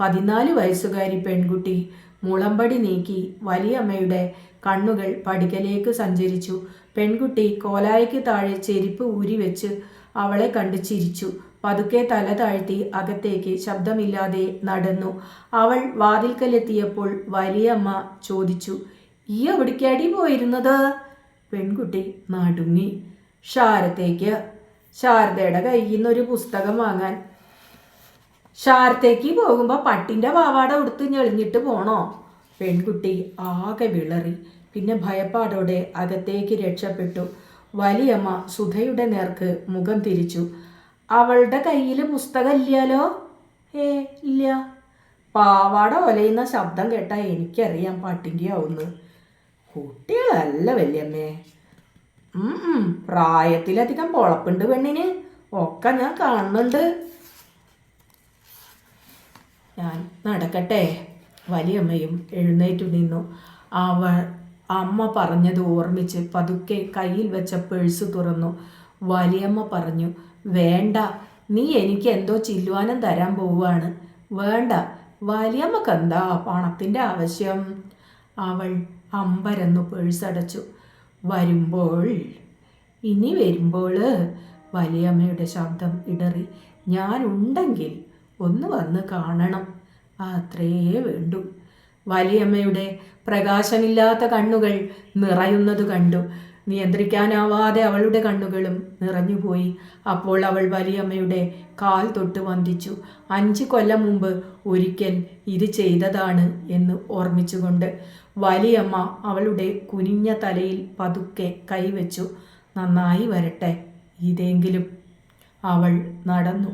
14 വയസ്സുകാരി പെൺകുട്ടി മുളമ്പടി നീക്കി വലിയമ്മയുടെ കണ്ണുകൾ പടിക്കലേക്ക് സഞ്ചരിച്ചു. പെൺകുട്ടി കോലായ്ക്ക് താഴെ ചെരുപ്പ് ഊരി വെച്ച് അവളെ കണ്ട് ചിരിച്ചു. പതുക്കെ തല താഴ്ത്തി അകത്തേക്ക് ശബ്ദമില്ലാതെ നടന്നു. അവൾ വാതിൽക്കലെത്തിയപ്പോൾ വലിയമ്മ ചോദിച്ചു, ഈ എവിടേക്കാടി പോയിരുന്നത്? പെൺകുട്ടി നടുങ്ങി. ശാരത്തേക്ക്. ശാരദയുടെ കയ്യിൽ നിന്നൊരു പുസ്തകം വാങ്ങാൻ. ശാരത്തേക്ക് പോകുമ്പോൾ പട്ടിൻ്റെ പാവാട ഉടുത്ത് ഞെളിഞ്ഞിട്ട് പോണോ? പെൺകുട്ടി ആകെ വിളറി. പിന്നെ ഭയപ്പാടോടെ അകത്തേക്ക് രക്ഷപ്പെട്ടു. വലിയമ്മ സുധയുടെ നേർക്ക് മുഖം തിരിച്ചു. അവളുടെ കയ്യിൽ പുസ്തകം ഇല്ലല്ലോ. ഇല്ല. പാവാട ഒലയുന്ന ശബ്ദം കേട്ടാൽ എനിക്കറിയാം പട്ടിൻ്റെ ആവുന്നു. കുട്ടികളല്ല വല്യമ്മേ. പ്രായത്തിലധികം പൊളപ്പുണ്ട് പെണ്ണിന്. ഒക്കെ ഞാൻ കാണുന്നുണ്ട്. ഞാൻ നടക്കട്ടെ. വലിയമ്മയും എഴുന്നേറ്റു നിന്നു. അമ്മ പറഞ്ഞത് ഓർമ്മിച്ച് പതുക്കെ കയ്യിൽ വെച്ച പേഴ്സ് തുറന്നു. വലിയമ്മ പറഞ്ഞു, വേണ്ട, നീ എനിക്ക് എന്തോ ചില്ലുവാനം തരാൻ പോവുകയാണ്. വേണ്ട. വലിയമ്മക്ക് എന്താ പണത്തിൻ്റെ ആവശ്യം? അവൾ അമ്പരന്നു പേഴ്സടച്ചു. ഇനി വരുമ്പോൾ വലിയമ്മയുടെ ശബ്ദം ഇടറി. ഞാനുണ്ടെങ്കിൽ ഒന്ന് വന്ന് കാണണം, അത്രേ വേണ്ടു. വലിയമ്മയുടെ പ്രകാശമില്ലാത്ത കണ്ണുകൾ നിറയുന്നത് കണ്ടു. നിയന്ത്രിക്കാനാവാതെ അവളുടെ കണ്ണുകളും നിറഞ്ഞുപോയി. അപ്പോൾ അവൾ വലിയമ്മയുടെ കാൽ തൊട്ട് വന്ദിച്ചു. 5 കൊല്ലം മുമ്പ് ഒരിക്കൽ ഇത് ചെയ്തതാണ് എന്ന് ഓർമ്മിച്ചുകൊണ്ട് വലിയമ്മ അവളുടെ കുനിഞ്ഞ തലയിൽ പതുക്കെ കൈവച്ചു. നന്നായി വരട്ടെ ഇതെങ്കിലും. അവൾ നടന്നു.